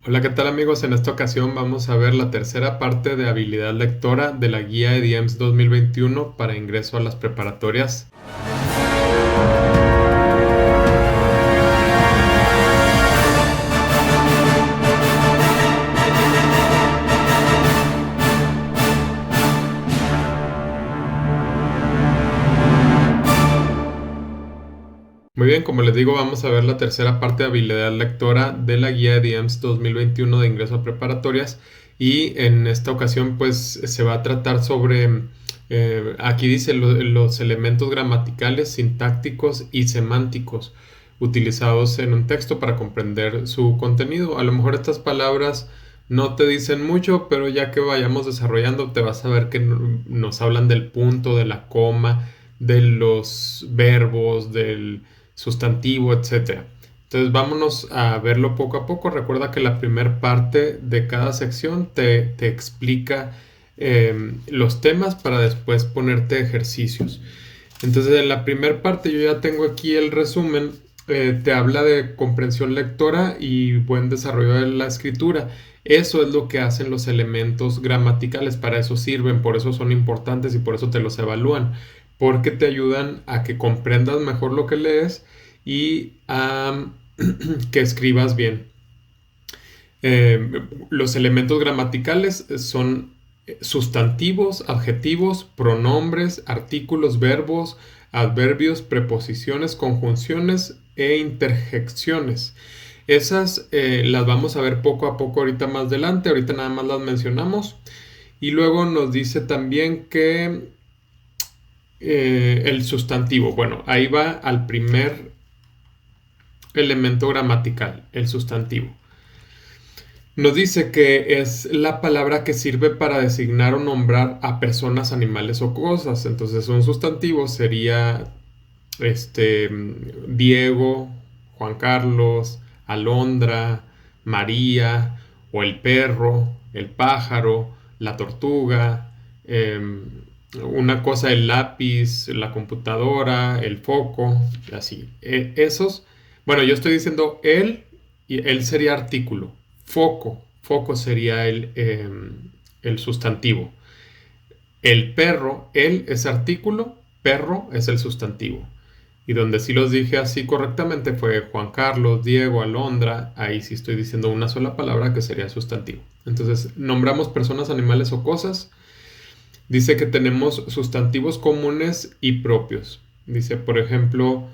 Hola, ¿qué tal amigos? En esta ocasión vamos a ver la tercera parte de habilidad lectora de la guía EDIEMS 2021 para ingreso a las preparatorias. Muy bien, como les digo, vamos a ver la tercera parte de habilidad lectora de la guía EDIEMS 2021 de ingreso a preparatorias y en esta ocasión pues se va a tratar sobre, aquí dice los elementos gramaticales, sintácticos y semánticos utilizados en un texto para comprender su contenido. A lo mejor estas palabras no te dicen mucho, pero ya que vayamos desarrollando te vas a ver que nos hablan del punto, de la coma, de los verbos, del sustantivo, etcétera. Entonces vámonos a verlo poco a poco. Recuerda que la primera parte de cada sección te explica los temas para después ponerte ejercicios. Entonces en la primera parte yo ya tengo aquí el resumen. Te habla de comprensión lectora y buen desarrollo de la escritura. Eso es lo que hacen los elementos gramaticales, para eso sirven, por eso son importantes y por eso te los evalúan, porque te ayudan a que comprendas mejor lo que lees y a que escribas bien. Los elementos gramaticales son sustantivos, adjetivos, pronombres, artículos, verbos, adverbios, preposiciones, conjunciones e interjecciones. Esas las vamos a ver poco a poco ahorita más adelante, ahorita nada más las mencionamos. Y luego nos dice también que el sustantivo, bueno, ahí va al primer elemento gramatical, el sustantivo. Nos dice que es la palabra que sirve para designar o nombrar a personas, animales o cosas. Entonces un sustantivo sería Diego, Juan Carlos, Alondra, María, o el perro, el pájaro, la tortuga, una cosa el lápiz, la computadora, el foco, y así. Esos, bueno, yo estoy diciendo él, y él sería artículo. Foco sería el sustantivo. El perro, él es artículo, perro es el sustantivo. Y donde sí los dije así correctamente fue Juan Carlos, Diego, Alondra. Ahí sí estoy diciendo una sola palabra que sería sustantivo. Entonces, nombramos personas, animales o cosas. Dice que tenemos sustantivos comunes y propios. Dice, por ejemplo,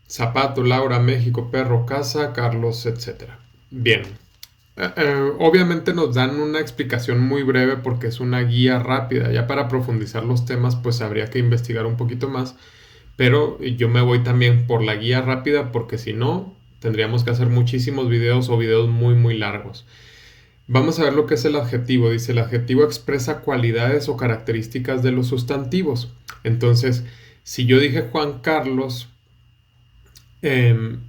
zapato, Laura, México, perro, casa, Carlos, etcétera. Bien. Obviamente nos dan una explicación muy breve porque es una guía rápida. Ya para profundizar los temas, pues habría que investigar un poquito más. Pero yo me voy también por la guía rápida porque si no, tendríamos que hacer muchísimos videos o videos muy, muy largos. Vamos a ver lo que es el adjetivo. Dice, el adjetivo expresa cualidades o características de los sustantivos. Entonces, si yo dije Juan Carlos, em,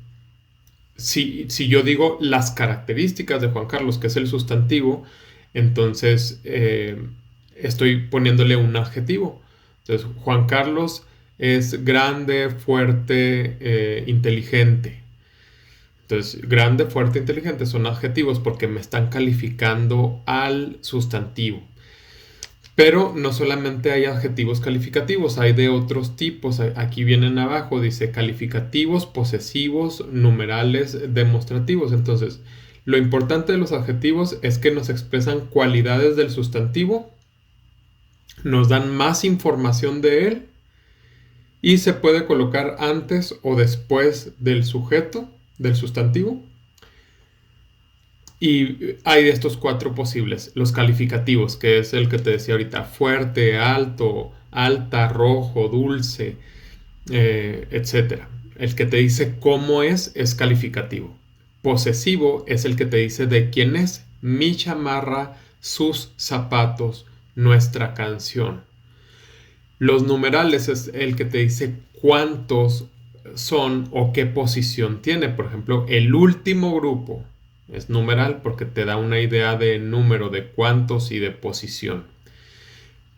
si yo digo las características de Juan Carlos, que es el sustantivo, entonces estoy poniéndole un adjetivo. Entonces, Juan Carlos es grande, fuerte, inteligente. Entonces, grande, fuerte, inteligente son adjetivos porque me están calificando al sustantivo. Pero no solamente hay adjetivos calificativos, hay de otros tipos. Aquí vienen abajo, dice calificativos, posesivos, numerales, demostrativos. Entonces, lo importante de los adjetivos es que nos expresan cualidades del sustantivo, nos dan más información de él y se puede colocar antes o después del sujeto, del sustantivo. Y hay de estos cuatro posibles. Los calificativos, que es el que te decía ahorita, fuerte, alto, alta, rojo, dulce, etcétera. El que te dice cómo es calificativo. Posesivo es el que te dice de quién es mi chamarra, sus zapatos, nuestra canción. Los numerales es el que te dice cuántos son o qué posición tiene. Por ejemplo, el último grupo es numeral porque te da una idea de número, de cuántos y de posición.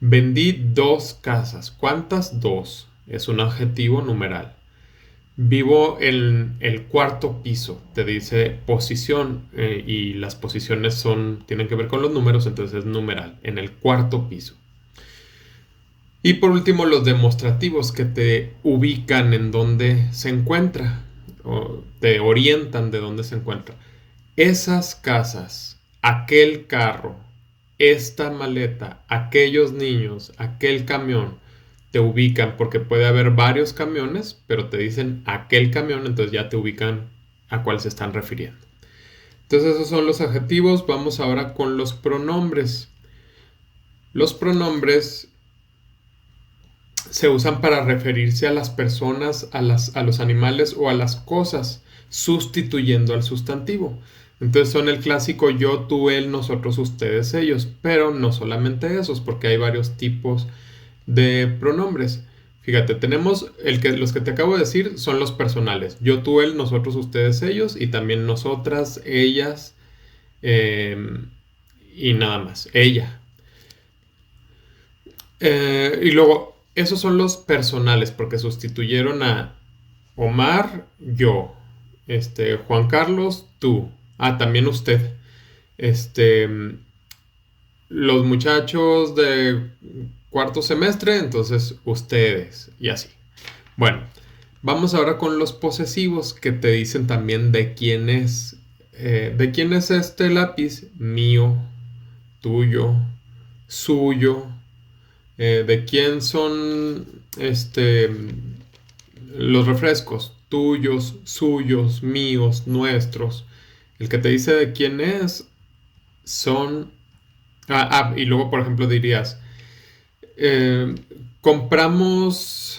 Vendí 2 casas. ¿Cuántas? 2. Es un adjetivo numeral. Vivo en el cuarto piso, te dice posición, y las posiciones tienen que ver con los números, entonces es numeral, en el cuarto piso. Y por último, los demostrativos que te ubican en dónde se encuentra o te orientan de dónde se encuentra. Esas casas, aquel carro, esta maleta, aquellos niños, aquel camión, te ubican porque puede haber varios camiones, pero te dicen aquel camión, entonces ya te ubican a cuál se están refiriendo. Entonces esos son los adjetivos. Vamos ahora con los pronombres. Los pronombres se usan para referirse a las personas, a los animales o a las cosas, sustituyendo al sustantivo. Entonces son el clásico yo, tú, él, nosotros, ustedes, ellos, pero no solamente esos, porque hay varios tipos de pronombres. Fíjate, tenemos los que te acabo de decir son los personales. Yo, tú, él, nosotros, ustedes, ellos, y también nosotras, ellas, y nada más, ella. Y luego, esos son los personales, porque sustituyeron a Omar, yo. Juan Carlos, tú. También usted. Este, los muchachos de cuarto semestre, entonces ustedes. Y así. Bueno, vamos ahora con los posesivos que te dicen también de quién es. ¿De quién es este lápiz? Mío, tuyo, suyo. ¿De quién son los refrescos? Tuyos, suyos, míos, nuestros. El que te dice de quién es son... y luego, por ejemplo, dirías, compramos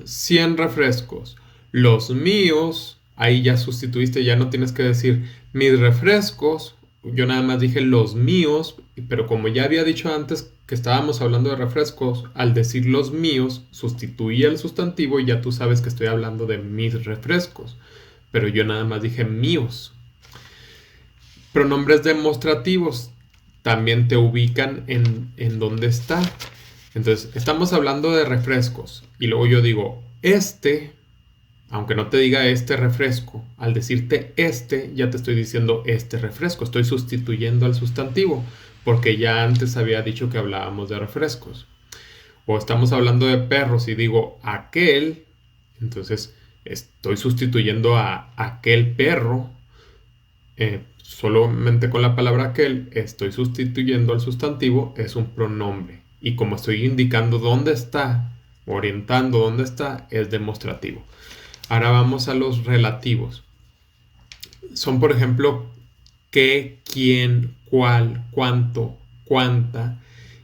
100 refrescos. Los míos, ahí ya sustituiste, ya no tienes que decir mis refrescos. Yo nada más dije los míos, pero como ya había dicho antes que estábamos hablando de refrescos, al decir los míos, sustituí el sustantivo y ya tú sabes que estoy hablando de mis refrescos. Pero yo nada más dije míos. Pronombres demostrativos también te ubican en dónde está. Entonces, estamos hablando de refrescos y luego yo digo aunque no te diga este refresco, al decirte ya te estoy diciendo este refresco, estoy sustituyendo al sustantivo, porque ya antes había dicho que hablábamos de refrescos. O estamos hablando de perros y digo aquel, entonces estoy sustituyendo a aquel perro, solamente con la palabra aquel, estoy sustituyendo al sustantivo, es un pronombre. Y como estoy indicando dónde está, orientando dónde está, es demostrativo. Ahora vamos a los relativos. Son, por ejemplo, qué, quién, cuál, cuánto, cuánta.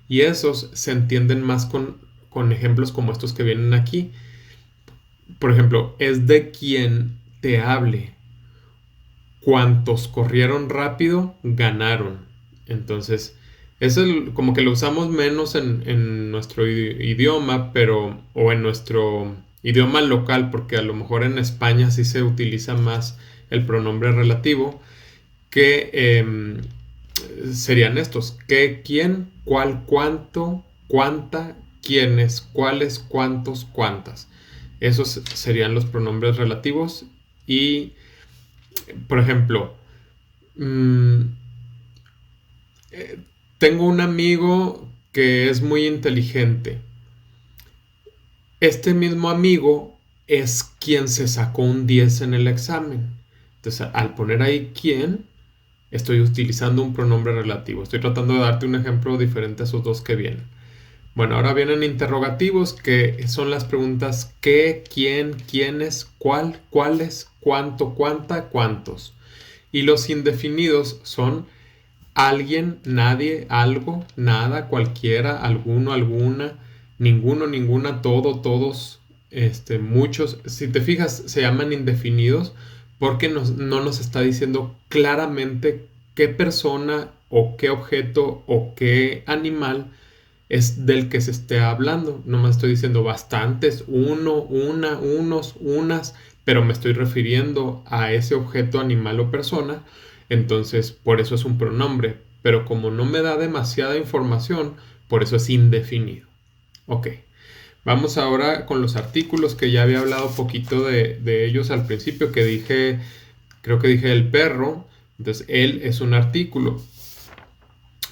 Y esos se entienden más con ejemplos como estos que vienen aquí. Por ejemplo, es de quien te hable. Cuantos corrieron rápido, ganaron. Entonces, eso es como que lo usamos menos en nuestro idioma, o en nuestro idioma local, porque a lo mejor en España sí se utiliza más el pronombre relativo, que serían estos: qué, quién, cuál, cuánto, cuánta, quiénes, cuáles, cuántos, cuántas. Esos serían los pronombres relativos. Y, por ejemplo, tengo un amigo que es muy inteligente. Este mismo amigo es quien se sacó un 10 en el examen. Entonces, al poner ahí quién, estoy utilizando un pronombre relativo. Estoy tratando de darte un ejemplo diferente a esos dos que vienen. Bueno, ahora vienen interrogativos, que son las preguntas qué, quién, quiénes, cuál, cuáles, cuánto, cuánta, cuántos. Y los indefinidos son alguien, nadie, algo, nada, cualquiera, alguno, alguna, ninguno, ninguna, todo, todos, muchos. Si te fijas, se llaman indefinidos porque no nos está diciendo claramente qué persona o qué objeto o qué animal es del que se esté hablando. Nomás estoy diciendo bastantes, uno, una, unos, unas, pero me estoy refiriendo a ese objeto, animal o persona. Entonces, por eso es un pronombre. Pero como no me da demasiada información, por eso es indefinido. Ok. Vamos ahora con los artículos, que ya había hablado poquito de ellos al principio, creo que dije el perro. Entonces, él es un artículo.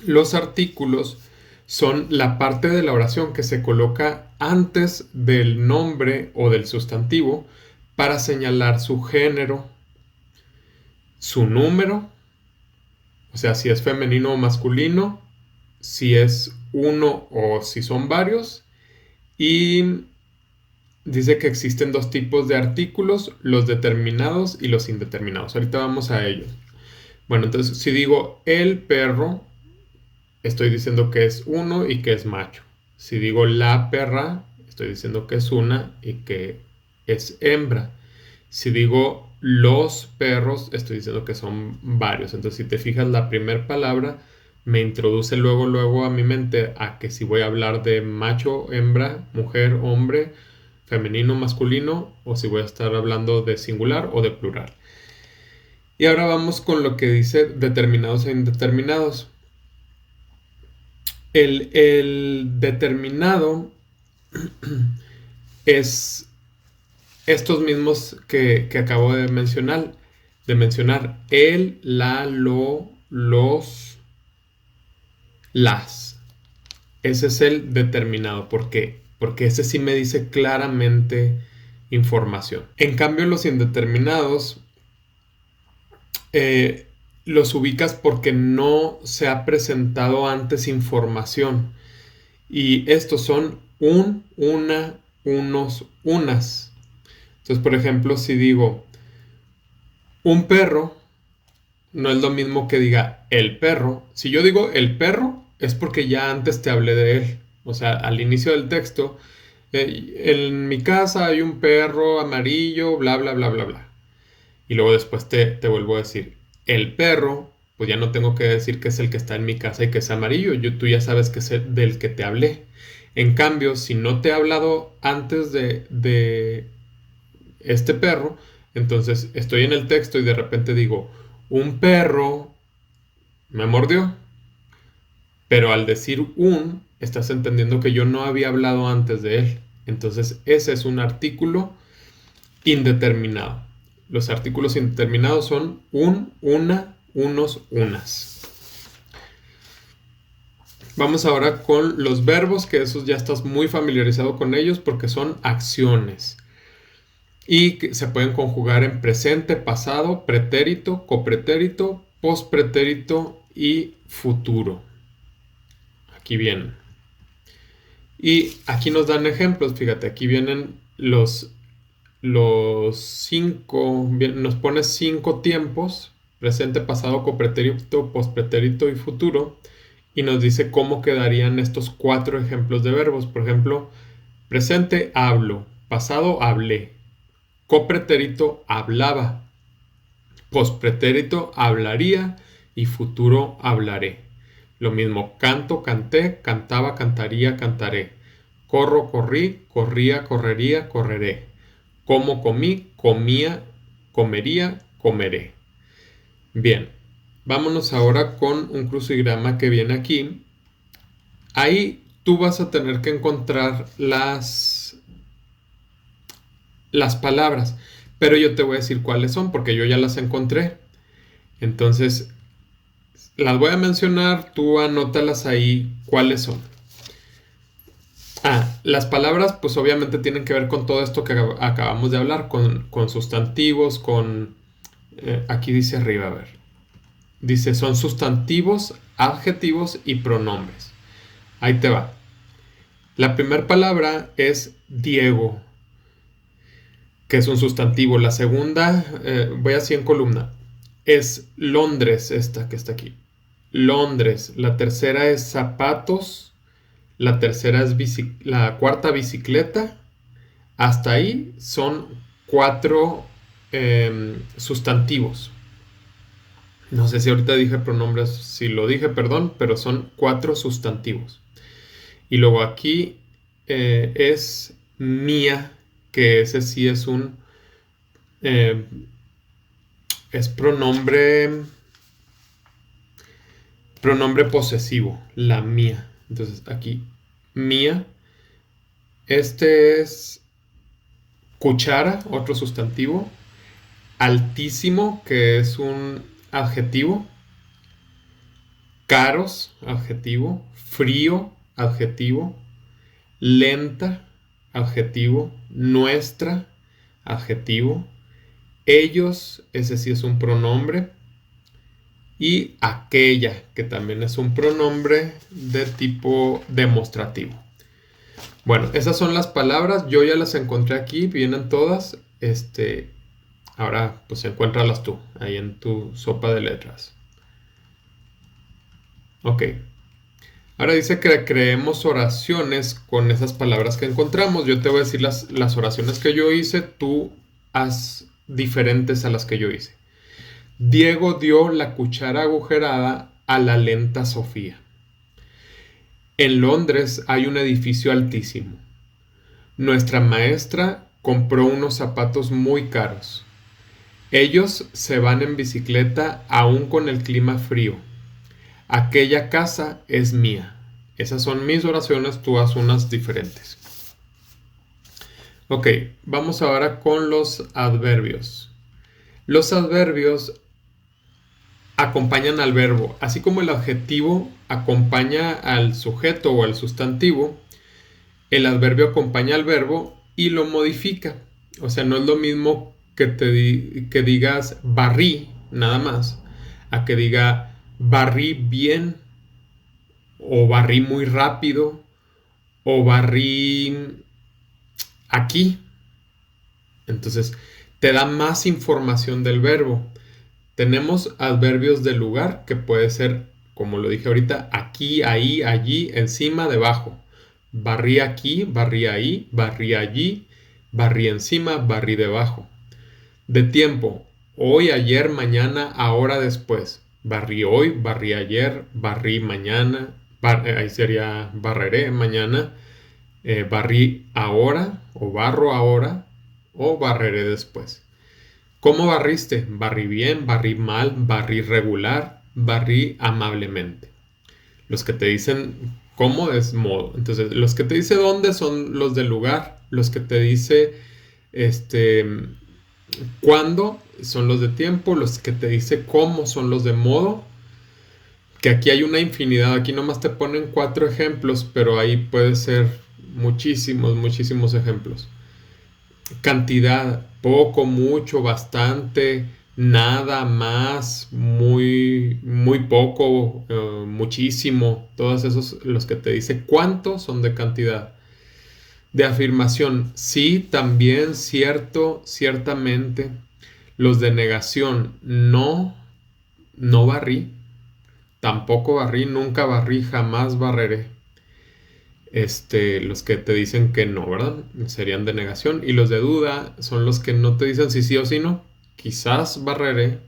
Los artículos son la parte de la oración que se coloca antes del nombre o del sustantivo para señalar su género, su número, o sea, si es femenino o masculino, si es uno o si son varios, y dice que existen dos tipos de artículos, los determinados y los indeterminados. Ahorita vamos a ellos. Bueno, entonces si digo el perro, estoy diciendo que es uno y que es macho. Si digo la perra, estoy diciendo que es una y que es hembra. Si digo los perros, estoy diciendo que son varios. Entonces, si te fijas, la primera palabra me introduce luego a mi mente a que si voy a hablar de macho, hembra, mujer, hombre, femenino, masculino, o si voy a estar hablando de singular o de plural. Y ahora vamos con lo que dice determinados e indeterminados. El determinado es estos mismos que acabo de mencionar. El, la, lo, los, las. Ese es el determinado. ¿Por qué? Porque ese sí me dice claramente información. En cambio, los indeterminados los ubicas porque no se ha presentado antes información. Y estos son un, una, unos, unas. Entonces, por ejemplo, si digo un perro, no es lo mismo que diga el perro. Si yo digo el perro, es porque ya antes te hablé de él. O sea, al inicio del texto, en mi casa hay un perro amarillo, bla, bla, bla, bla, bla. Y luego después te vuelvo a decir el perro, pues ya no tengo que decir que es el que está en mi casa y que es amarillo. Tú ya sabes que es el del que te hablé. En cambio, si no te he hablado antes de este perro, entonces estoy en el texto y de repente digo, un perro me mordió. Pero al decir estás entendiendo que yo no había hablado antes de él. Entonces ese es un artículo indeterminado. Los artículos indeterminados son un, una, unos, unas. Vamos ahora con los verbos, que esos ya estás muy familiarizado con ellos porque son acciones. Y que se pueden conjugar en presente, pasado, pretérito, copretérito, pospretérito y futuro. Aquí vienen. Y aquí nos dan ejemplos. Fíjate, aquí vienen los 5, nos pone 5 tiempos: presente, pasado, copretérito, pospretérito y futuro. Y nos dice cómo quedarían estos 4 ejemplos de verbos. Por ejemplo, presente, hablo. Pasado, hablé. Copretérito, hablaba. Pospretérito, hablaría. Y futuro, hablaré. Lo mismo, canto, canté, cantaba, cantaría, cantaré. Corro, corrí, corría, correría, correré. Como, comí, comía, comería, comeré. Bien, vámonos ahora con un crucigrama que viene aquí. Ahí tú vas a tener que encontrar las palabras, pero yo te voy a decir cuáles son porque yo ya las encontré. Entonces, las voy a mencionar, tú anótalas ahí cuáles son. Las palabras pues obviamente tienen que ver con todo esto que acabamos de hablar, con sustantivos, aquí dice arriba, a ver. Dice, son sustantivos, adjetivos y pronombres. Ahí te va. La primera palabra es Diego, que es un sustantivo. La segunda, voy así en columna, es Londres, esta que está aquí. Londres. La tercera es zapatos. La tercera es la cuarta, bicicleta. Hasta ahí son 4 sustantivos. No sé si ahorita dije pronombres, si lo dije, perdón, pero son 4 sustantivos. Y luego aquí es mía, que ese sí es es pronombre posesivo, la mía. Entonces aquí, mía. Este es cuchara, otro sustantivo. Altísimo, que es un adjetivo. Caros, adjetivo. Frío, adjetivo. Lenta, adjetivo. Nuestra, adjetivo. Ellos, ese sí es un pronombre. Y aquella, que también es un pronombre de tipo demostrativo. Bueno, esas son las palabras. Yo ya las encontré aquí, vienen todas. Ahora, pues encuéntralas tú, ahí en tu sopa de letras. Ok. Ahora dice que creemos oraciones con esas palabras que encontramos. Yo te voy a decir las oraciones que yo hice, tú haz diferentes a las que yo hice. Diego dio la cuchara agujerada a la lenta Sofía. En Londres hay un edificio altísimo. Nuestra maestra compró unos zapatos muy caros. Ellos se van en bicicleta aún con el clima frío. Aquella casa es mía. Esas son mis oraciones, tú haz unas diferentes. Ok, vamos ahora con los adverbios. Los adverbios acompañan al verbo, así como el adjetivo acompaña al sujeto o al sustantivo, el adverbio acompaña al verbo y lo modifica. O sea, no es lo mismo que digas barrí, nada más, a que diga barrí bien, o barrí muy rápido, o barrí aquí. Entonces, te da más información del verbo. Tenemos adverbios de lugar, que puede ser, como lo dije ahorita, aquí, ahí, allí, encima, debajo. Barrí aquí, barrí ahí, barrí allí, barrí encima, barrí debajo. De tiempo, hoy, ayer, mañana, ahora, después. Barrí hoy, barrí ayer, barrí mañana, ahí sería barreré mañana, barrí ahora o barro ahora o barreré después. ¿Cómo barriste? Barrí bien, barrí mal, barrí regular, barrí amablemente. Los que te dicen cómo es modo. Entonces, los que te dice dónde son los del lugar. Los que te dice cuándo son los de tiempo. Los que te dice cómo son los de modo. Que aquí hay una infinidad. Aquí nomás te ponen 4 ejemplos, pero ahí puede ser muchísimos, muchísimos ejemplos. Cantidad, poco, mucho, bastante, nada, más, muy, muy poco, muchísimo. Todos esos, los que te dice cuánto, son de cantidad. De afirmación, sí, también, cierto, ciertamente. Los de negación, no, no barrí, tampoco barrí, nunca barrí, jamás barreré. Los que te dicen que no, ¿verdad? Serían de negación. Y los de duda son los que no te dicen si sí o si no. Quizás barreré,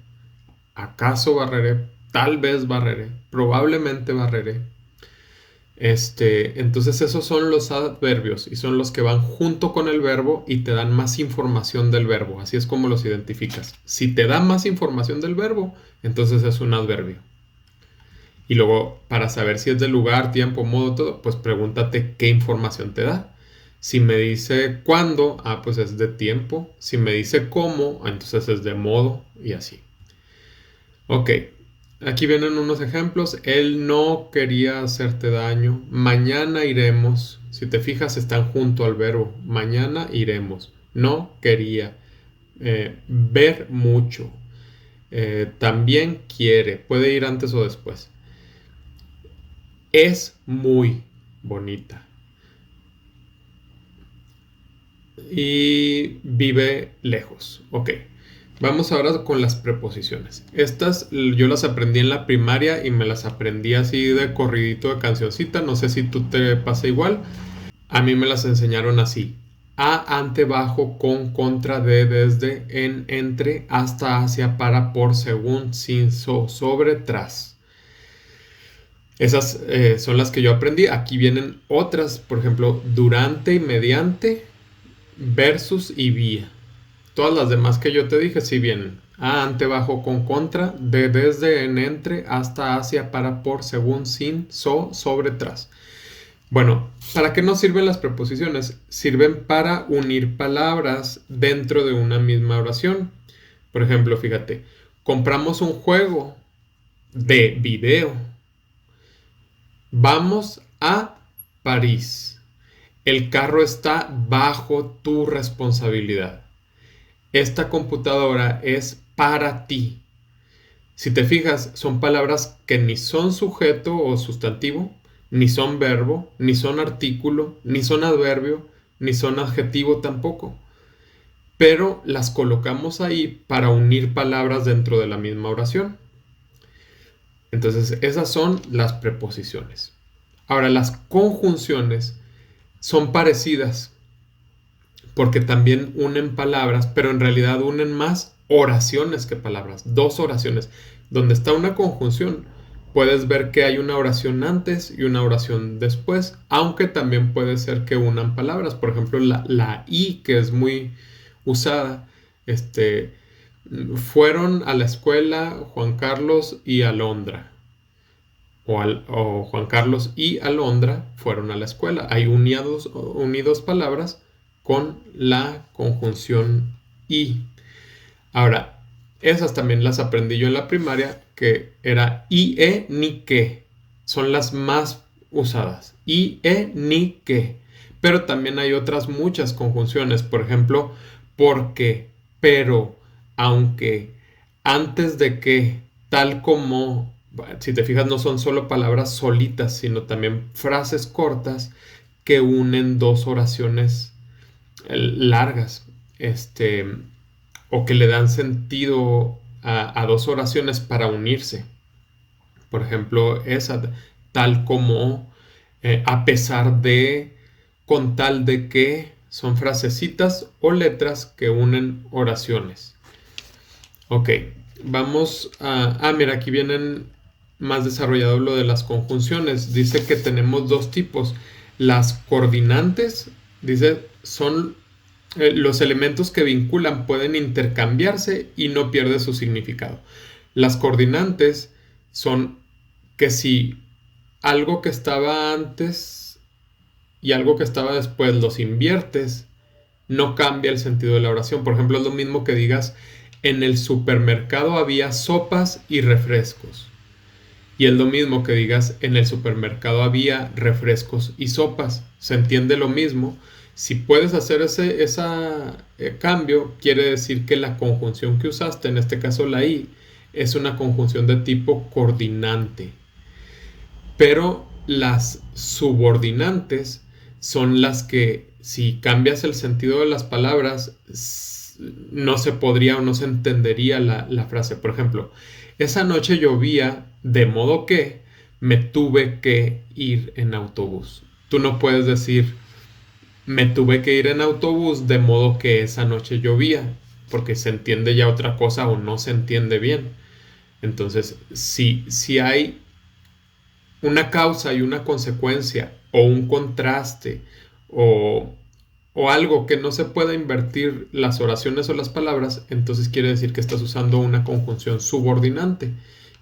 acaso barreré, tal vez barreré, probablemente barreré. Entonces esos son los adverbios y son los que van junto con el verbo y te dan más información del verbo. Así es como los identificas. Si te da más información del verbo, entonces es un adverbio. Y luego, para saber si es de lugar, tiempo, modo, todo, pues pregúntate qué información te da. Si me dice cuándo, pues es de tiempo. Si me dice cómo, entonces es de modo y así. Ok, aquí vienen unos ejemplos. Él no quería hacerte daño. Mañana iremos. Si te fijas, están junto al verbo. Mañana iremos. No quería. Ver mucho. También quiere. Puede ir antes o después. Es muy bonita. Y vive lejos. Ok. Vamos ahora con las preposiciones. Estas yo las aprendí en la primaria y me las aprendí así de corridito de cancioncita. No sé si tú te pasa igual. A mí me las enseñaron así. A, ante, bajo, con, contra, de, desde, en, entre, hasta, hacia, para, por, según, sin, sobre, tras. Esas son las que yo aprendí. Aquí vienen otras, por ejemplo, durante y mediante, versus y vía. Todas las demás que yo te dije sí vienen. A, ante, bajo, con, contra, de, desde, en, entre, hasta, hacia, para, por, según, sin, sobre, tras. Bueno, ¿para qué nos sirven las preposiciones? Sirven para unir palabras dentro de una misma oración. Por ejemplo, fíjate, compramos un juego de video. Vamos a París. El carro está bajo tu responsabilidad. Esta computadora es para ti. Si te fijas, son palabras que ni son sujeto o sustantivo, ni son verbo, ni son artículo, ni son adverbio, ni son adjetivo tampoco. Pero las colocamos ahí para unir palabras dentro de la misma oración. Entonces, esas son las preposiciones. Ahora, las conjunciones son parecidas porque también unen palabras, pero en realidad unen más oraciones que palabras. Dos oraciones. Donde está una conjunción, puedes ver que hay una oración antes y una oración después, aunque también puede ser que unan palabras. Por ejemplo, la I, que es muy usada, fueron a la escuela Juan Carlos y Alondra. O Juan Carlos y Alondra fueron a la escuela. Hay unidos palabras con la conjunción y. Ahora, esas también las aprendí yo en la primaria, que era i, ni, que. Son las más usadas. I, ni, que. Pero también hay otras muchas conjunciones. Por ejemplo, porque, pero, aunque, antes de que, tal como. Si te fijas, no son solo palabras solitas, sino también frases cortas que unen dos oraciones largas, o que le dan sentido a dos oraciones para unirse. Por ejemplo, esa, tal como, a pesar de, con tal de que, son frasecitas o letras que unen oraciones. Ok, vamos a... mira, aquí vienen más desarrollado lo de las conjunciones. Dice que tenemos dos tipos. Las coordinantes, dice, son los elementos que vinculan, pueden intercambiarse y no pierde su significado. Las coordinantes son que si algo que estaba antes y algo que estaba después los inviertes, no cambia el sentido de la oración. Por ejemplo, es lo mismo que digas, en el supermercado había sopas y refrescos. Y es lo mismo que digas, en el supermercado había refrescos y sopas. Se entiende lo mismo. Si puedes hacer ese cambio, quiere decir que la conjunción que usaste, en este caso la I, es una conjunción de tipo coordinante. Pero las subordinantes son las que, si cambias el sentido de las palabras, no se podría o no se entendería la frase. Por ejemplo, esa noche llovía, de modo que me tuve que ir en autobús. Tú no puedes decir, me tuve que ir en autobús de modo que esa noche llovía, porque se entiende ya otra cosa o no se entiende bien. Entonces, si hay una causa y una consecuencia, o un contraste, o, o algo que no se pueda invertir las oraciones o las palabras, entonces quiere decir que estás usando una conjunción subordinante.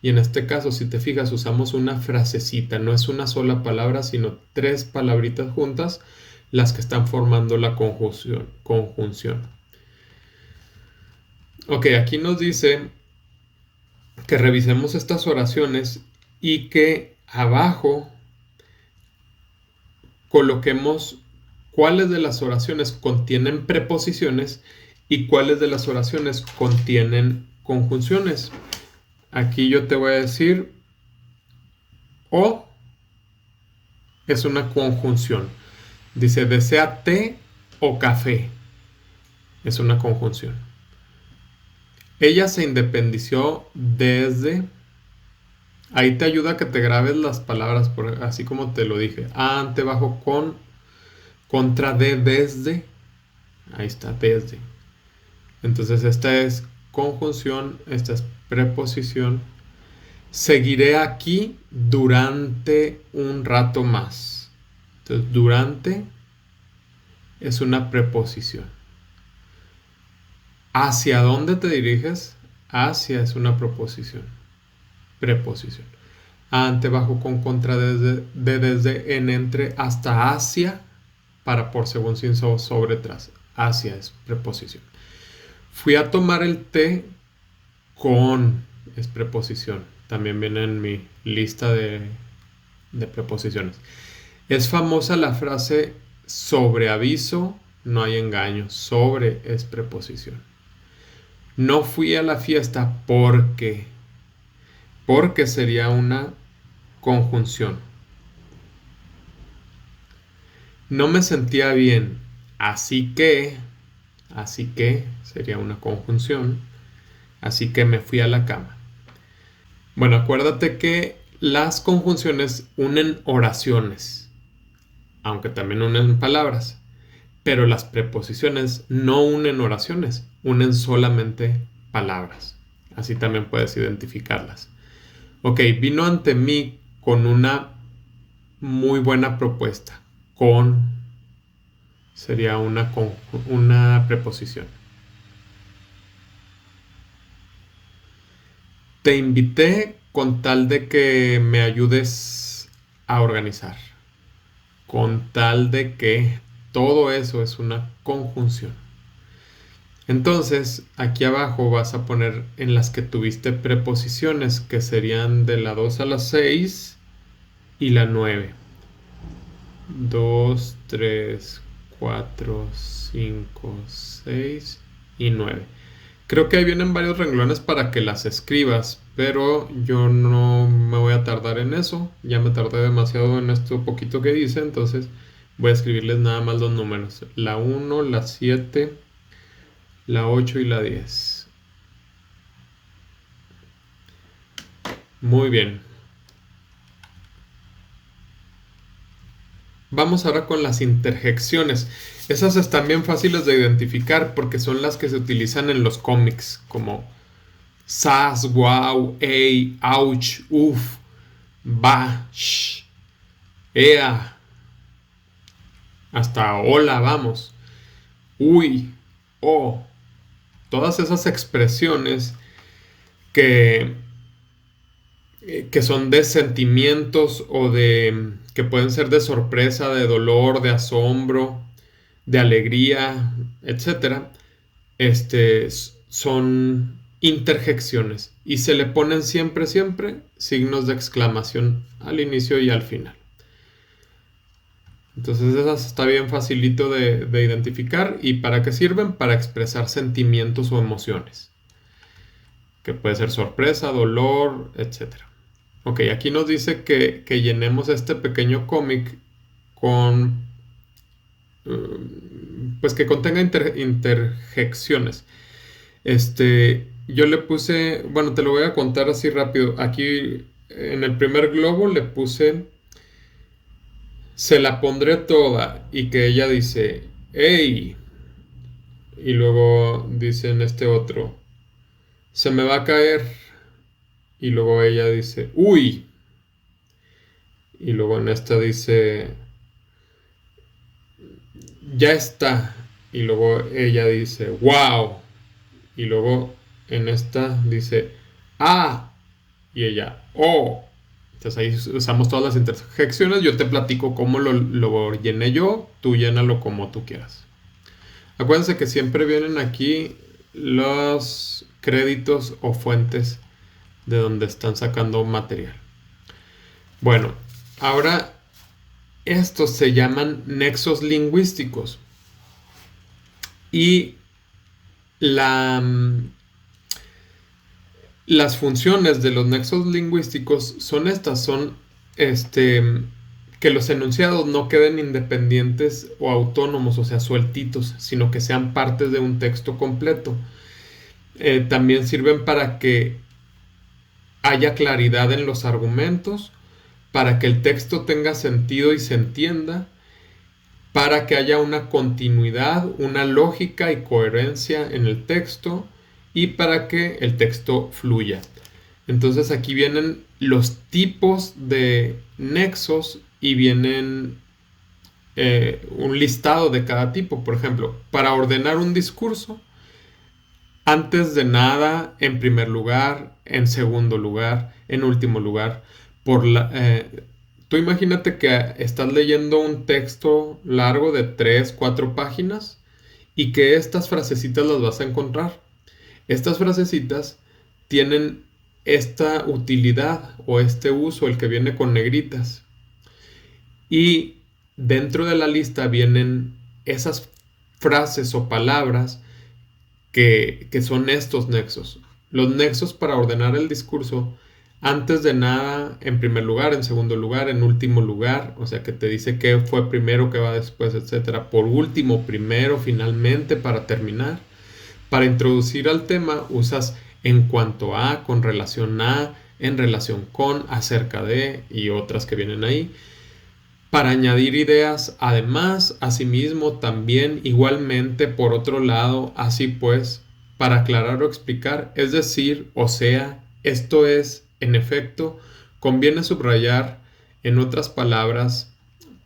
Y en este caso, si te fijas, usamos una frasecita, no es una sola palabra, sino tres palabritas juntas las que están formando la conjunción. Ok, aquí nos dice que revisemos estas oraciones y que abajo coloquemos cuáles de las oraciones contienen preposiciones y cuáles de las oraciones contienen conjunciones. Aquí yo te voy a decir, o es una conjunción. Dice, desea té o café. Es una conjunción. Ella se independició desde... Ahí te ayuda a que te grabes las palabras, así como te lo dije. Ante, bajo, con, contra, de, desde. Ahí está, desde. Entonces esta es conjunción, esta es preposición. Seguiré aquí durante un rato más. Entonces, durante es una preposición. ¿Hacia dónde te diriges? Hacia es una preposición. ante, bajo, con, contra, desde, de, desde, en, entre, hasta, hacia, para, por, según, sin, sobre, tras. Hacia es preposición. Fui a tomar el té con, es preposición. También viene en mi lista de preposiciones. Es famosa la frase sobre aviso no hay engaño. Sobre es preposición. No fui a la fiesta porque. Porque sería una conjunción. No me sentía bien, así que sería una conjunción. Así que me fui a la cama. Bueno, acuérdate que las conjunciones unen oraciones, aunque también unen palabras. Pero las preposiciones no unen oraciones, unen solamente palabras. Así también puedes identificarlas. Ok, vino ante mí con una muy buena propuesta. Con sería una preposición. Te invité con tal de que me ayudes a organizar. Con tal de que todo eso es una conjunción. Entonces, aquí abajo vas a poner en las que tuviste preposiciones, que serían de la 2 a la 6 y la 9. 2, 3, 4, 5, 6 y 9. Creo que ahí vienen varios renglones para que las escribas, pero yo no me voy a tardar en eso. Ya me tardé demasiado en esto poquito que hice, entonces voy a escribirles nada más los números. La 1, la 7, la 8 y la 10. Muy bien. Vamos ahora con las interjecciones. Esas están bien fáciles de identificar porque son las que se utilizan en los cómics, como sas, wow, ey, ouch, uf, ba, sh, ea, hasta hola, vamos, uy, oh. Todas esas expresiones que son de sentimientos o que pueden ser de sorpresa, de dolor, de asombro, de alegría, etcétera, son interjecciones y se le ponen siempre signos de exclamación al inicio y al final. Entonces esas está bien facilito de identificar. ¿Y para qué sirven? Para expresar sentimientos o emociones, que puede ser sorpresa, dolor, etcétera. Ok, aquí nos dice que llenemos este pequeño cómic con, pues que contenga interjecciones. Yo le puse, bueno, te lo voy a contar así rápido. Aquí en el primer globo le puse, se la pondré toda, y que ella dice, ¡Ey! Y luego dice en este otro, se me va a caer. Y luego ella dice, ¡Uy! Y luego en esta dice, ya está. Y luego ella dice, ¡Wow! Y luego en esta dice, ¡Ah! Y ella, ¡Oh! Entonces ahí usamos todas las interjecciones. Yo te platico cómo lo llené yo. Tú llénalo como tú quieras. Acuérdense que siempre vienen aquí los créditos o fuentes de donde están sacando material. Bueno, ahora estos se llaman nexos lingüísticos. Y las funciones de los nexos lingüísticos son estas, son que los enunciados no queden independientes o autónomos, o sea, sueltitos, sino que sean partes de un texto completo. También sirven para que haya claridad en los argumentos, para que el texto tenga sentido y se entienda, para que haya una continuidad, una lógica y coherencia en el texto, y para que el texto fluya. Entonces aquí vienen los tipos de nexos y vienen un listado de cada tipo. Por ejemplo, para ordenar un discurso, antes de nada, en primer lugar, en segundo lugar, en último lugar. por tú imagínate que estás leyendo un texto largo de 3, 4 páginas y que estas frasecitas las vas a encontrar. Estas frasecitas tienen esta utilidad o este uso, el que viene con negritas. Y dentro de la lista vienen esas frases o palabras que son estos nexos. Los nexos para ordenar el discurso, antes de nada, en primer lugar, en segundo lugar, en último lugar, o sea que te dice qué fue primero, qué va después, etcétera. Por último, primero, finalmente, para terminar. Para introducir al tema usas en cuanto a, con relación a, en relación con, acerca de y otras que vienen ahí. Para añadir ideas, además, asimismo, también, igualmente, por otro lado, así pues, para aclarar o explicar, es decir, o sea, esto es, en efecto, conviene subrayar, en otras palabras,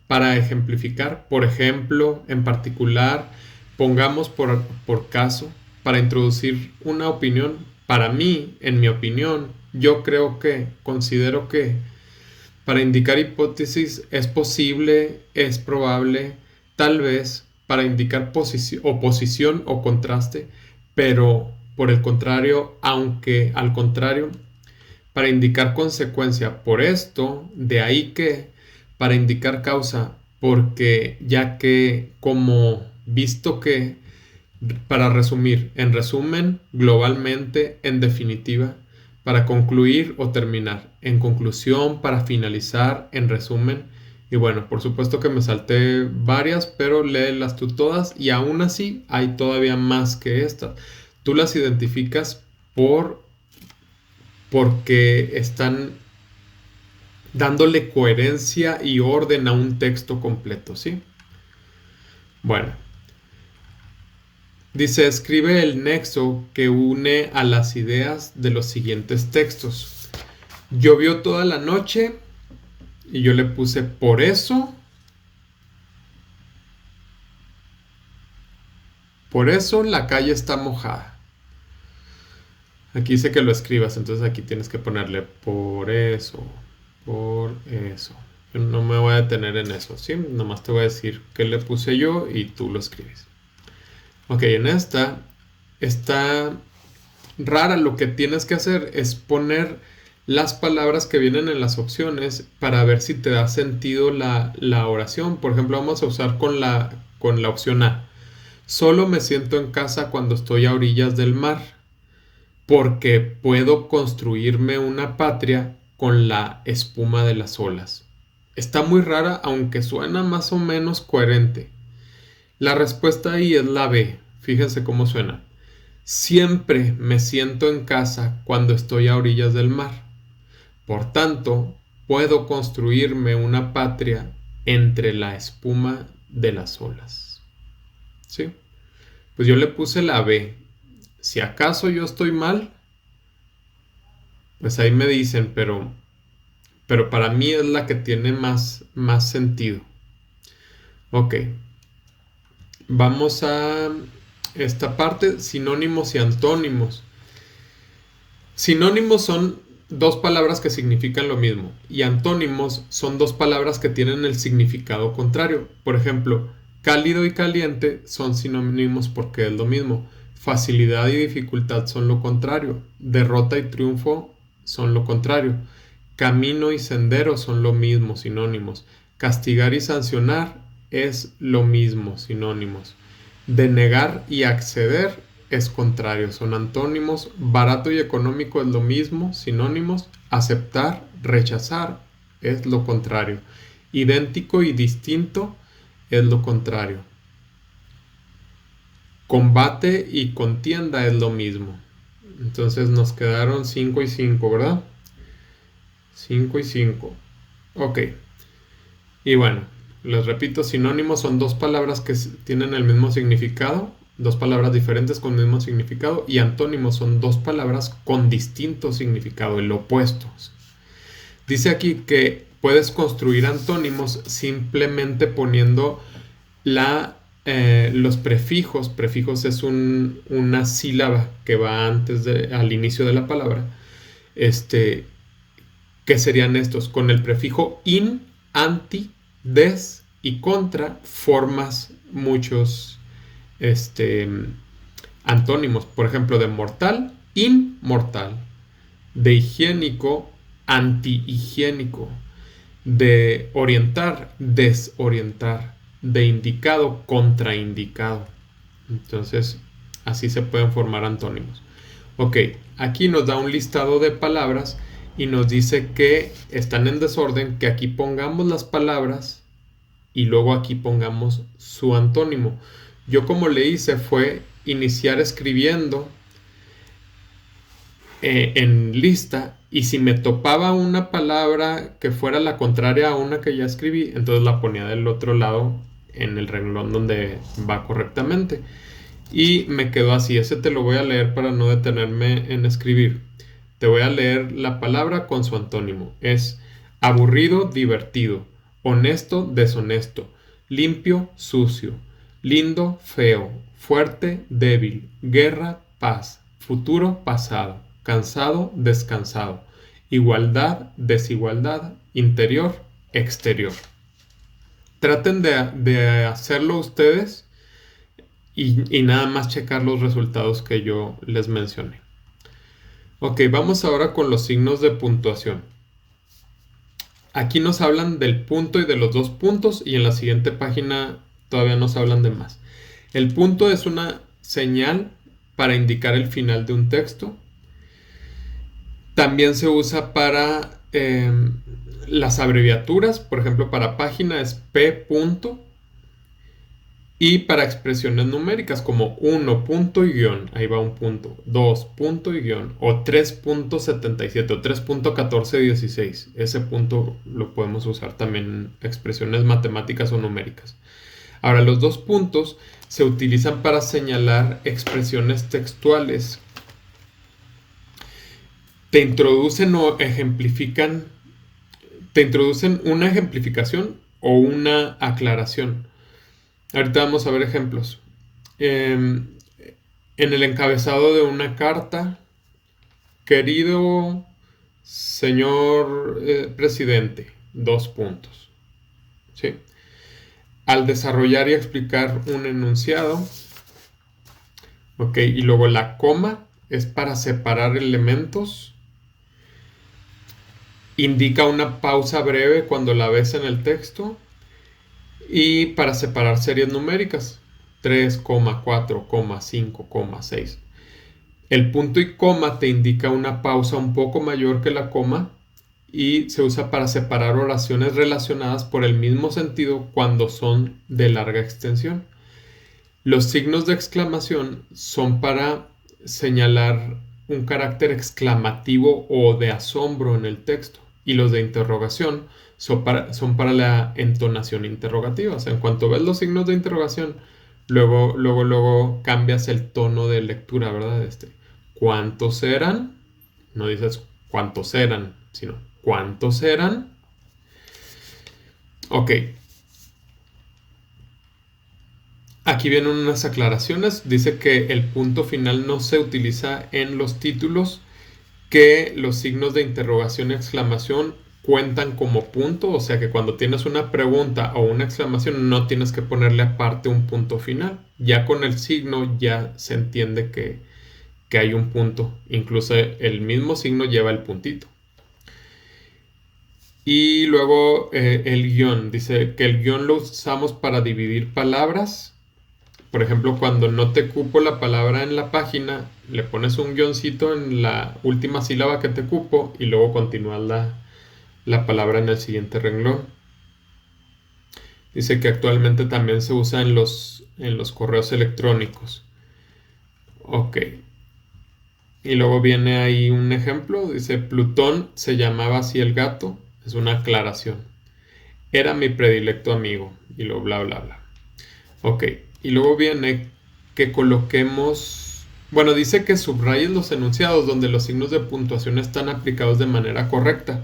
para ejemplificar, por ejemplo, en particular, pongamos por caso, para introducir una opinión, para mí, en mi opinión, yo creo que, considero que, para indicar hipótesis es posible, es probable, tal vez, para indicar oposición o contraste, pero por el contrario, aunque al contrario, para indicar consecuencia, por esto, de ahí que, para indicar causa, porque ya que, como visto que, para resumir, en resumen, globalmente, en definitiva, para concluir o terminar, en conclusión, para finalizar, en resumen. Y bueno, por supuesto que me salté varias, pero léelas tú todas y aún así hay todavía más que estas. Tú las identificas porque están dándole coherencia y orden a un texto completo, ¿sí? Bueno, dice, escribe el nexo que une a las ideas de los siguientes textos. Llovió toda la noche y yo le puse por eso la calle está mojada. Aquí dice que lo escribas, entonces aquí tienes que ponerle por eso. Yo no me voy a detener en eso, ¿sí? Nomás te voy a decir qué le puse yo y tú lo escribes. Ok, en esta está rara. Lo que tienes que hacer es poner las palabras que vienen en las opciones para ver si te da sentido la oración. Por ejemplo, vamos a usar con la opción A. Solo me siento en casa cuando estoy a orillas del mar, porque puedo construirme una patria con la espuma de las olas. Está muy rara, aunque suena más o menos coherente. La respuesta ahí es la B. Fíjense cómo suena. Siempre me siento en casa cuando estoy a orillas del mar. Por tanto, puedo construirme una patria entre la espuma de las olas. ¿Sí? Pues yo le puse la B. Si acaso yo estoy mal, pues ahí me dicen, pero para mí es la que tiene más sentido. Ok. Vamos a esta parte, sinónimos y antónimos. Sinónimos son dos palabras que significan lo mismo y antónimos son dos palabras que tienen el significado contrario. Por ejemplo, cálido y caliente son sinónimos porque es lo mismo. Facilidad y dificultad son lo contrario. Derrota y triunfo son lo contrario. Camino y sendero son lo mismo, sinónimos. Castigar y sancionar es lo mismo, sinónimos. Denegar y acceder es contrario, son antónimos. Barato y económico es lo mismo, sinónimos. Aceptar, rechazar es lo contrario. Idéntico y distinto es lo contrario. Combate y contienda es lo mismo. Entonces nos quedaron 5 y 5, ¿verdad? 5 y 5. Ok. Y bueno, les repito, sinónimos son dos palabras que tienen el mismo significado, dos palabras diferentes con el mismo significado, y antónimos son dos palabras con distinto significado, el opuesto. Dice aquí que puedes construir antónimos simplemente poniendo los prefijos. Prefijos es una sílaba que va al inicio de la palabra, que ¿Qué serían estos? Con el prefijo in, anti, des y contra formas muchos antónimos. Por ejemplo, de mortal, inmortal. De higiénico, antihigiénico. De orientar, desorientar. De indicado, contraindicado. Entonces, así se pueden formar antónimos. Ok, aquí nos da un listado de palabras y nos dice que están en desorden, que aquí pongamos las palabras y luego aquí pongamos su antónimo. Yo como le hice fue iniciar escribiendo en lista, y si me topaba una palabra que fuera la contraria a una que ya escribí, entonces la ponía del otro lado en el renglón donde va correctamente. Y me quedó así. Ese te lo voy a leer para no detenerme en escribir. Te voy a leer la palabra con su antónimo. Es aburrido, divertido, honesto, deshonesto, limpio, sucio, lindo, feo, fuerte, débil, guerra, paz, futuro, pasado, cansado, descansado, igualdad, desigualdad, interior, exterior. Traten de hacerlo ustedes y nada más checar los resultados que yo les mencioné. Ok, vamos ahora con los signos de puntuación. Aquí nos hablan del punto y de los 2 puntos, y en la siguiente página todavía nos hablan de más. El punto es una señal para indicar el final de un texto. También se usa para las abreviaturas. Por ejemplo, para página es P punto. Y para expresiones numéricas como 1 punto y guión, ahí va un punto, 2 punto y guión, o 3.77 o 3.1416. Ese punto lo podemos usar también en expresiones matemáticas o numéricas. Ahora, los 2 puntos se utilizan para señalar expresiones textuales. Te introducen o ejemplifican, te introducen una ejemplificación o una aclaración. Ahorita vamos a ver ejemplos. En el encabezado de una carta, querido señor presidente, 2 puntos. ¿Sí? Al desarrollar y explicar un enunciado, ok, y luego la coma es para separar elementos. Indica una pausa breve cuando la ves en el texto. Y para separar series numéricas, 3, 4, 5, 6. El punto y coma te indica una pausa un poco mayor que la coma y se usa para separar oraciones relacionadas por el mismo sentido cuando son de larga extensión. Los signos de exclamación son para señalar un carácter exclamativo o de asombro en el texto, y los de interrogación son para la entonación interrogativa. O sea, en cuanto ves los signos de interrogación, luego cambias el tono de lectura, ¿verdad? ¿Cuántos eran? No dices cuántos eran, sino ¿cuántos eran? Ok. Aquí vienen unas aclaraciones. Dice que el punto final no se utiliza en los títulos, que los signos de interrogación y exclamación cuentan como punto, o sea que cuando tienes una pregunta o una exclamación no tienes que ponerle aparte un punto final. Ya con el signo ya se entiende que hay un punto, incluso el mismo signo lleva el puntito. Y luego el guión, dice que el guión lo usamos para dividir palabras. Por ejemplo, cuando no te cupo la palabra en la página, le pones un guioncito en la última sílaba que te cupo y luego continúas la palabra en el siguiente renglón. Dice que actualmente también se usa en los correos electrónicos. Ok. Y luego viene ahí un ejemplo. Dice, Plutón se llamaba así el gato. Es una aclaración. Era mi predilecto amigo. Y luego bla, bla, bla. Ok. Y luego viene que coloquemos... Bueno, dice que subrayes los enunciados donde los signos de puntuación están aplicados de manera correcta.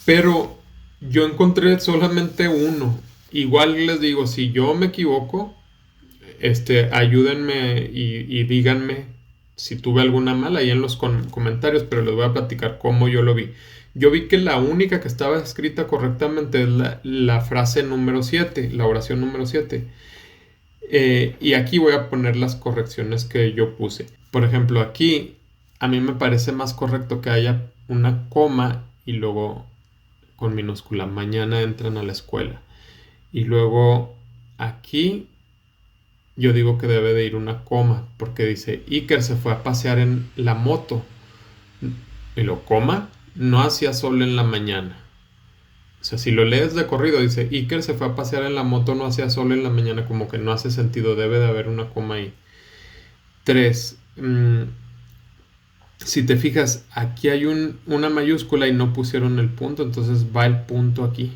Pero yo encontré solamente uno. Igual les digo, si yo me equivoco, ayúdenme y díganme si tuve alguna mala ahí en los comentarios, pero les voy a platicar cómo yo lo vi. Yo vi que la única que estaba escrita correctamente es la frase número 7, la oración número 7. Y aquí voy a poner las correcciones que yo puse. Por ejemplo, aquí a mí me parece más correcto que haya una coma y luego con minúscula, mañana entran a la escuela. Y luego aquí yo digo que debe de ir una coma, porque dice, Iker se fue a pasear en la moto. Y lo coma, no hacía sol en la mañana. O sea, si lo lees de corrido, dice, Iker se fue a pasear en la moto, no hacía sol en la mañana, como que no hace sentido, debe de haber una coma ahí. 3. Si te fijas, aquí hay una mayúscula y no pusieron el punto, entonces va el punto aquí.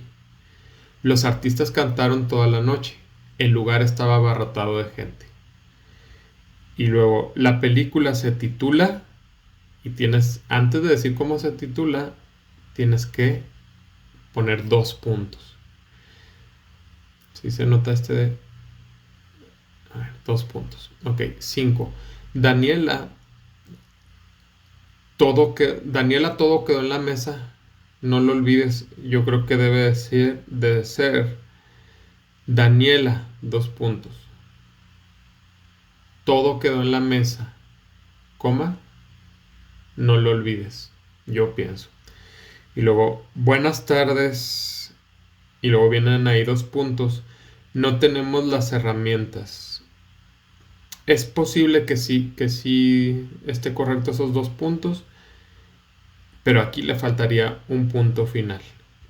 Los artistas cantaron toda la noche. El lugar estaba abarrotado de gente. Y luego, la película se titula, y tienes, antes de decir cómo se titula, tienes que poner 2 puntos. Si se nota este de... A ver, 2 puntos. Ok, 5. Daniela, todo quedó en la mesa. No lo olvides. Yo creo que debe de ser Daniela, 2 puntos. Todo quedó en la mesa, coma, no lo olvides, yo pienso. Y luego, buenas tardes. Y luego vienen ahí 2 puntos. No tenemos las herramientas. Es posible que sí esté correcto esos 2 puntos, pero aquí le faltaría un punto final.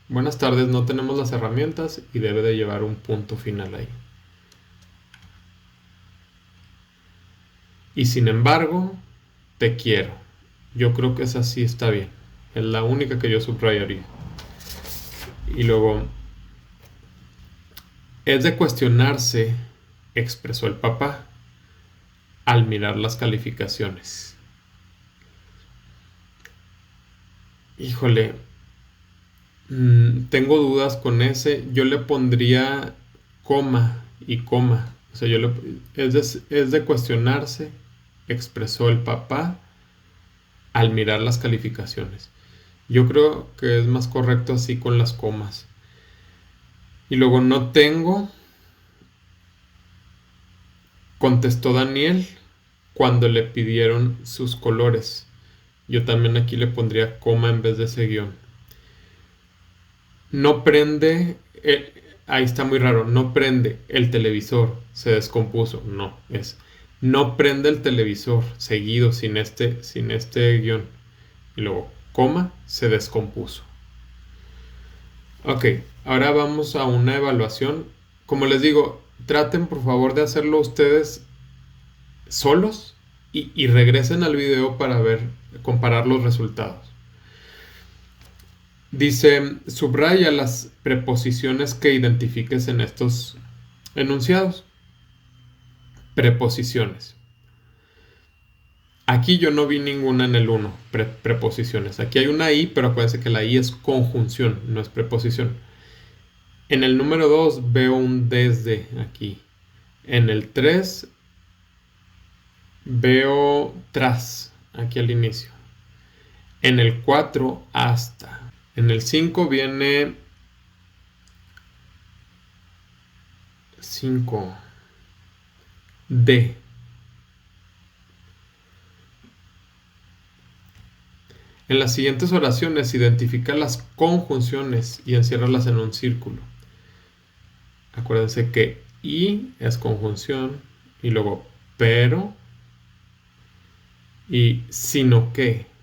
Buenas tardes, no tenemos las herramientas y debe de llevar un punto final ahí. Y sin embargo, te quiero. Yo creo que esa sí está bien. Es la única que yo subrayaría. Y luego, es de cuestionarse, expresó el papá al mirar las calificaciones. Híjole, tengo dudas con ese. Yo le pondría coma y coma. O sea, es de cuestionarse, expresó el papá al mirar las calificaciones. Yo creo que es más correcto así con las comas. Y luego no tengo, contestó Daniel cuando le pidieron sus colores. Yo también aquí le pondría coma en vez de ese guión. No prende, ahí está muy raro, no prende el televisor, se descompuso. No, es no prende el televisor, seguido, sin este guión. Y luego, coma, se descompuso. Ok, ahora vamos a una evaluación. Como les digo, traten por favor de hacerlo ustedes solos y regresen al video para comparar los resultados. Dice, subraya las preposiciones que identifiques en estos enunciados. Preposiciones. Aquí yo no vi ninguna en el 1, preposiciones. Aquí hay una I, pero acuérdense que la I es conjunción, no es preposición. En el número 2 veo un desde aquí. En el 3 veo tras, aquí al inicio. En el 4 hasta. En el 5 viene 5 de. En las siguientes oraciones identifica las conjunciones y enciérralas en un círculo. Acuérdense que y es conjunción y luego pero y sino que.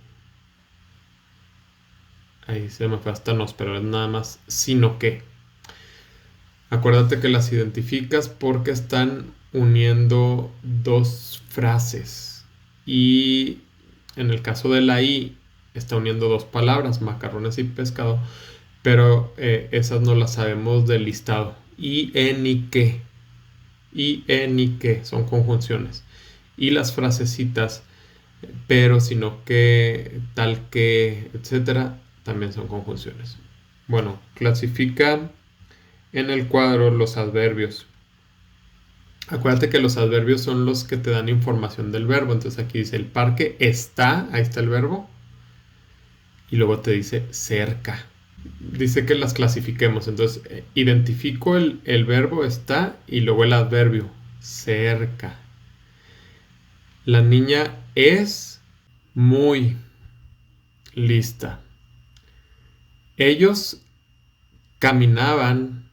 Ahí se me fue hasta nos, pero es nada más sino que. Acuérdate que las identificas porque están uniendo 2 frases. Y en el caso de la I, está uniendo 2 palabras, macarrones y pescado. Pero esas no las sabemos del listado. Y, en y que. Y, en y que son conjunciones. Y las frasecitas, pero, sino que, tal que, etcétera, también son conjunciones. Bueno, clasifica en el cuadro los adverbios. Acuérdate que los adverbios son los que te dan información del verbo. Entonces aquí dice el parque está, ahí está el verbo. y luego te dice cerca. Dice que las clasifiquemos. Entonces, identifico el verbo está y luego el adverbio cerca. La niña es muy lista. Ellos caminaban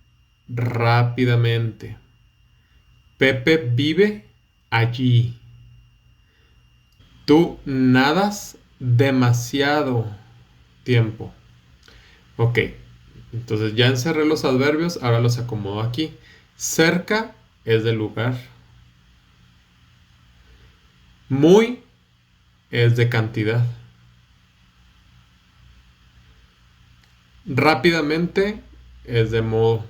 rápidamente. Pepe vive allí. Tú nadas demasiado tiempo. Ok, entonces ya encerré los adverbios, ahora los acomodo aquí. Cerca es de lugar. Muy es de cantidad. Rápidamente es de modo.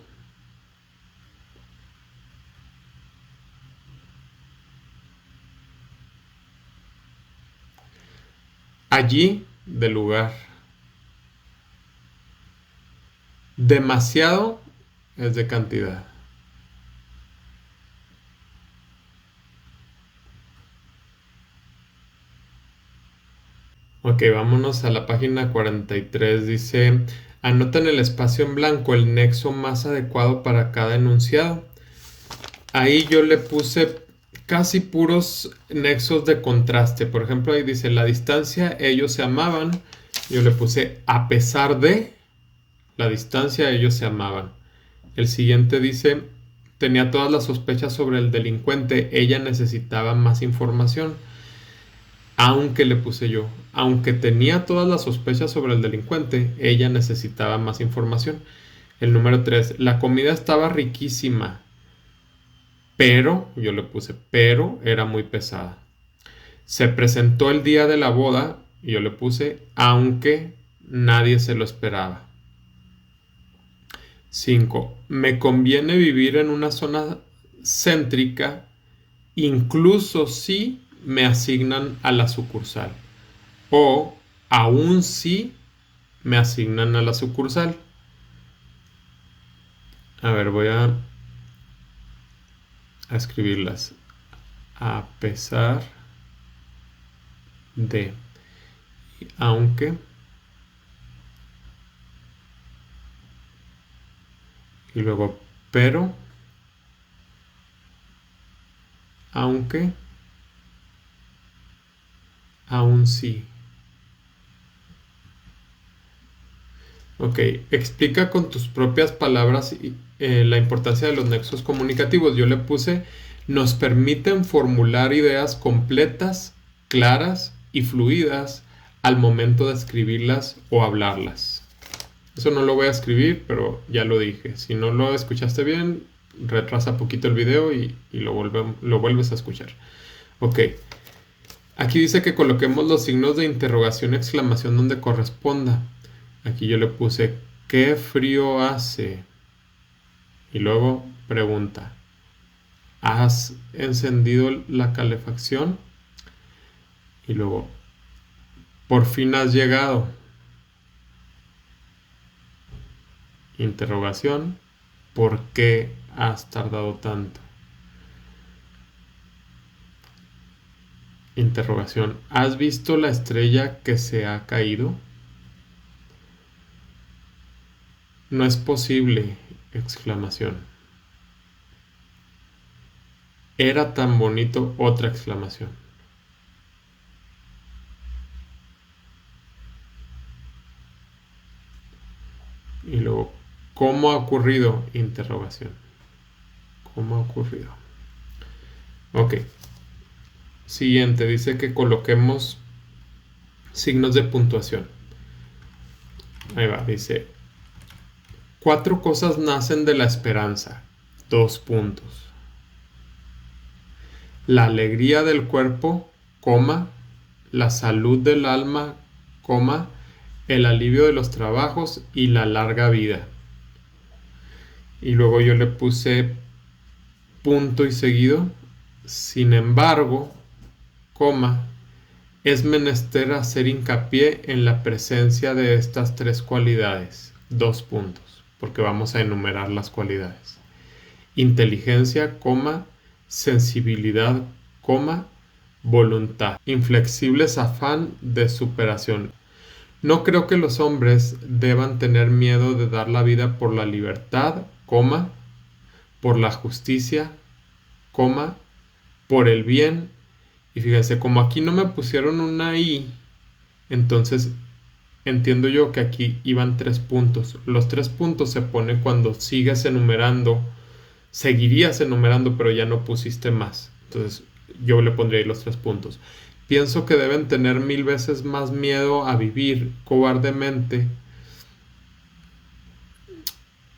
Allí de lugar. Demasiado es de cantidad. Ok, vámonos a la página 43. Dice, anota en el espacio en blanco el nexo más adecuado para cada enunciado. Ahí yo le puse casi puros nexos de contraste. Por ejemplo, ahí dice, la distancia, ellos se amaban. Yo le puse, a pesar de la distancia, ellos se amaban. El siguiente dice, tenía todas las sospechas sobre el delincuente, ella necesitaba más información. Aunque le puse yo, aunque tenía todas las sospechas sobre el delincuente, ella necesitaba más información. El número 3, la comida estaba riquísima, pero, yo le puse, pero era muy pesada. Se presentó el día de la boda, y yo le puse, aunque nadie se lo esperaba. 5. Me conviene vivir en una zona céntrica, incluso si me asignan a la sucursal. O aún si me asignan a la sucursal. A ver, voy a escribirlas. A pesar de, aunque, y luego pero, aunque, aún sí. Ok, explica con tus propias palabras la importancia de los nexos comunicativos. Yo le puse, nos permiten formular ideas completas, claras y fluidas al momento de escribirlas o hablarlas. Eso no lo voy a escribir, pero ya lo dije. Si no lo escuchaste bien, retrasa poquito el video y lo vuelves a escuchar. Ok. Aquí dice que coloquemos los signos de interrogación y exclamación donde corresponda. Aquí yo le puse, ¿qué frío hace? Y luego pregunta, ¿has encendido la calefacción? Y luego, ¿por fin has llegado? Interrogación, ¿por qué has tardado tanto? Interrogación, ¿has visto la estrella que se ha caído? No es posible, exclamación. Era tan bonito, otra exclamación. Y luego, ¿cómo ha ocurrido? Interrogación. ¿Cómo ha ocurrido? Ok. Siguiente, dice que coloquemos signos de puntuación. Ahí va, dice, 4 cosas nacen de la esperanza. 2 puntos. La alegría del cuerpo, coma, la salud del alma, coma, el alivio de los trabajos y la larga vida. Y luego yo le puse punto y seguido. Sin embargo, coma, es menester hacer hincapié en la presencia de estas 3 cualidades. 2 puntos, porque vamos a enumerar las cualidades. Inteligencia, coma, sensibilidad, coma, voluntad. Inflexibles afán de superación. No creo que los hombres deban tener miedo de dar la vida por la libertad, coma, por la justicia, coma, por el bien. Y fíjense, como aquí no me pusieron una I, entonces entiendo yo que aquí iban 3 puntos. Los 3 puntos se pone cuando sigues enumerando, seguirías enumerando, pero ya no pusiste más. Entonces yo le pondría ahí los 3 puntos. Pienso que deben tener 1000 veces más miedo a vivir cobardemente.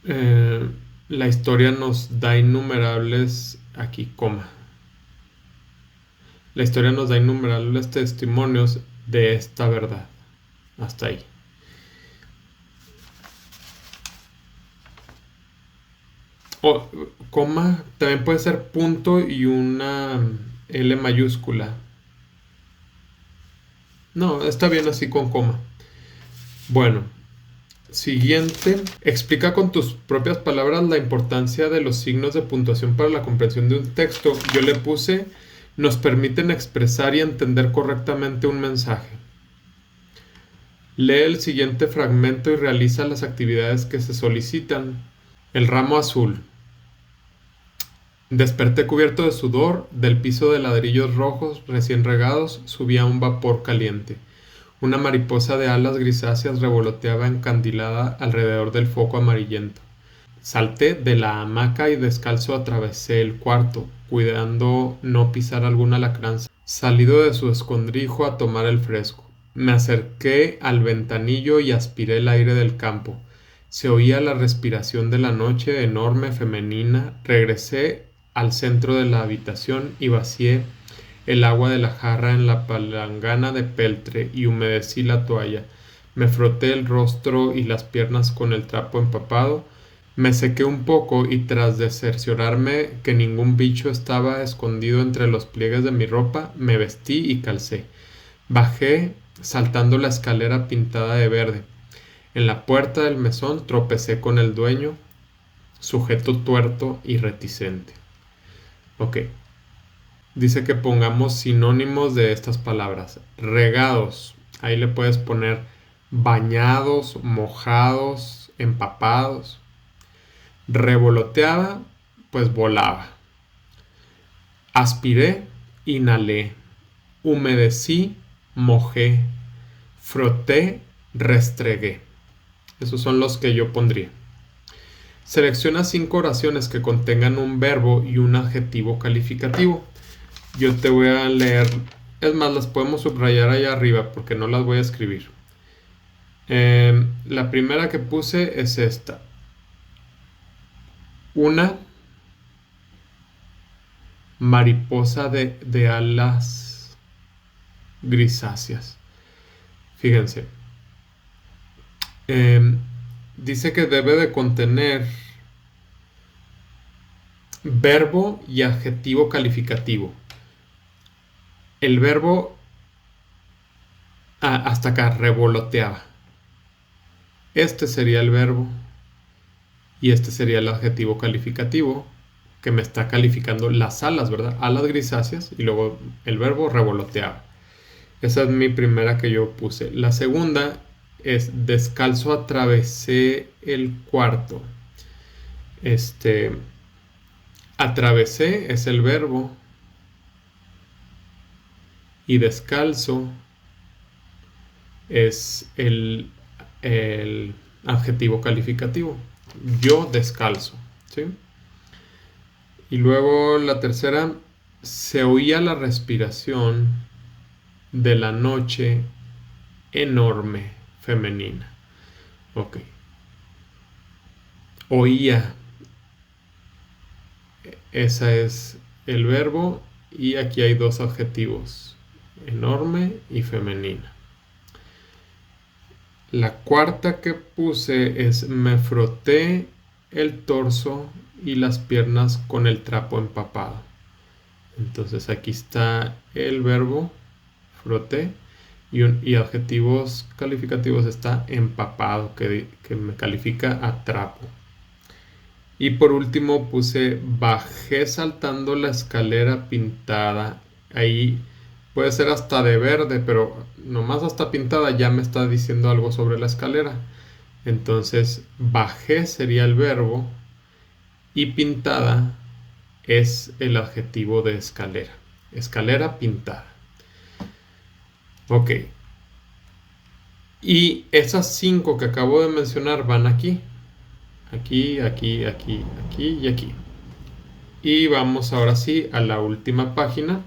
Eh, la historia nos da innumerables, aquí coma, la historia nos da innumerables testimonios de esta verdad. Hasta ahí. O coma, también puede ser punto y una L mayúscula. No, está bien así con coma. Bueno, siguiente. Explica con tus propias palabras la importancia de los signos de puntuación para la comprensión de un texto. Yo le puse, nos permiten expresar y entender correctamente un mensaje. Lee el siguiente fragmento y realiza las actividades que se solicitan. El ramo azul. Desperté cubierto de sudor, del piso de ladrillos rojos recién regados subía un vapor caliente. Una mariposa de alas grisáceas revoloteaba encandilada alrededor del foco amarillento. Salté de la hamaca y descalzo atravesé el cuarto, cuidando no pisar algún alacrán salido de su escondrijo a tomar el fresco. Me acerqué al ventanillo y aspiré el aire del campo. Se oía la respiración de la noche enorme femenina. Regresé al centro de la habitación y vacié el agua de la jarra en la palangana de peltre y humedecí la toalla. Me froté el rostro y las piernas con el trapo empapado. Me sequé un poco y tras de cerciorarme que ningún bicho estaba escondido entre los pliegues de mi ropa, me vestí y calcé. Bajé saltando la escalera pintada de verde. En la puerta del mesón tropecé con el dueño, sujeto tuerto y reticente. Ok. Dice que pongamos sinónimos de estas palabras. Regados. Ahí le puedes poner bañados, mojados, empapados. Revoloteaba, pues volaba. Aspiré, inhalé. Humedecí, mojé. Froté, restregué. Esos son los que yo pondría. Selecciona 5 oraciones que contengan un verbo y un adjetivo calificativo. Yo te voy a leer, es más, las podemos subrayar allá arriba porque no las voy a escribir. La primera que puse es esta. Una mariposa de alas grisáceas. Fíjense. Dice que debe de contener verbo y adjetivo calificativo. El verbo hasta acá, revoloteaba. Este sería el verbo y este sería el adjetivo calificativo que me está calificando las alas, ¿verdad? Alas grisáceas y luego el verbo revoloteaba. Esa es mi primera que yo puse. La segunda es descalzo atravesé el cuarto. Atravesé es el verbo y descalzo es el adjetivo calificativo. Yo descalzo, ¿sí? Y luego la tercera, se oía la respiración de la noche enorme femenina. Ok. Oía. Ese es el verbo y aquí hay 2 adjetivos, enorme y femenina. La cuarta que puse es me froté el torso y las piernas con el trapo empapado. Entonces aquí está el verbo froté y adjetivos calificativos está empapado, que me califica a trapo. Y por último puse bajé saltando la escalera pintada. Ahí puede ser hasta de verde, pero nomás hasta pintada ya me está diciendo algo sobre la escalera. Entonces, bajé sería el verbo y pintada es el adjetivo de escalera. Escalera pintada. Ok. Y esas 5 que acabo de mencionar van aquí. Aquí, aquí, aquí, aquí y aquí. Y vamos ahora sí a la última página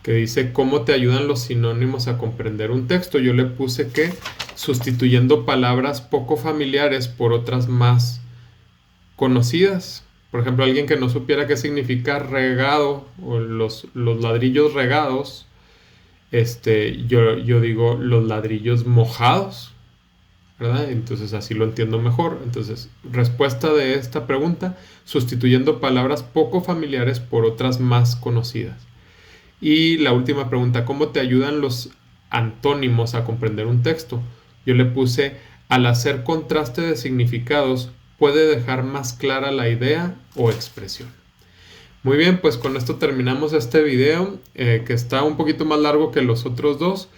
que dice cómo te ayudan los sinónimos a comprender un texto. Yo le puse que sustituyendo palabras poco familiares por otras más conocidas. Por ejemplo, alguien que no supiera qué significa regado o los ladrillos regados, yo digo los ladrillos mojados, ¿verdad? Entonces así lo entiendo mejor. Entonces, respuesta de esta pregunta, sustituyendo palabras poco familiares por otras más conocidas. Y la última pregunta, ¿cómo te ayudan los antónimos a comprender un texto? Yo le puse, al hacer contraste de significados, puede dejar más clara la idea o expresión. Muy bien, pues con esto terminamos este video, que está un poquito más largo que los otros dos,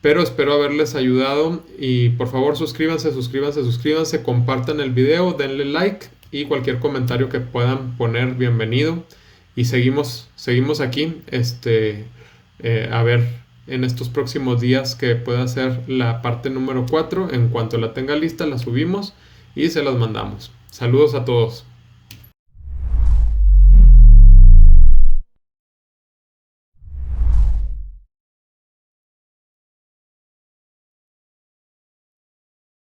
pero espero haberles ayudado y por favor suscríbanse, compartan el video, denle like y cualquier comentario que puedan poner, bienvenido. Y seguimos aquí, a ver en estos próximos días que pueda ser la parte número 4. En cuanto la tenga lista, la subimos y se las mandamos. Saludos a todos.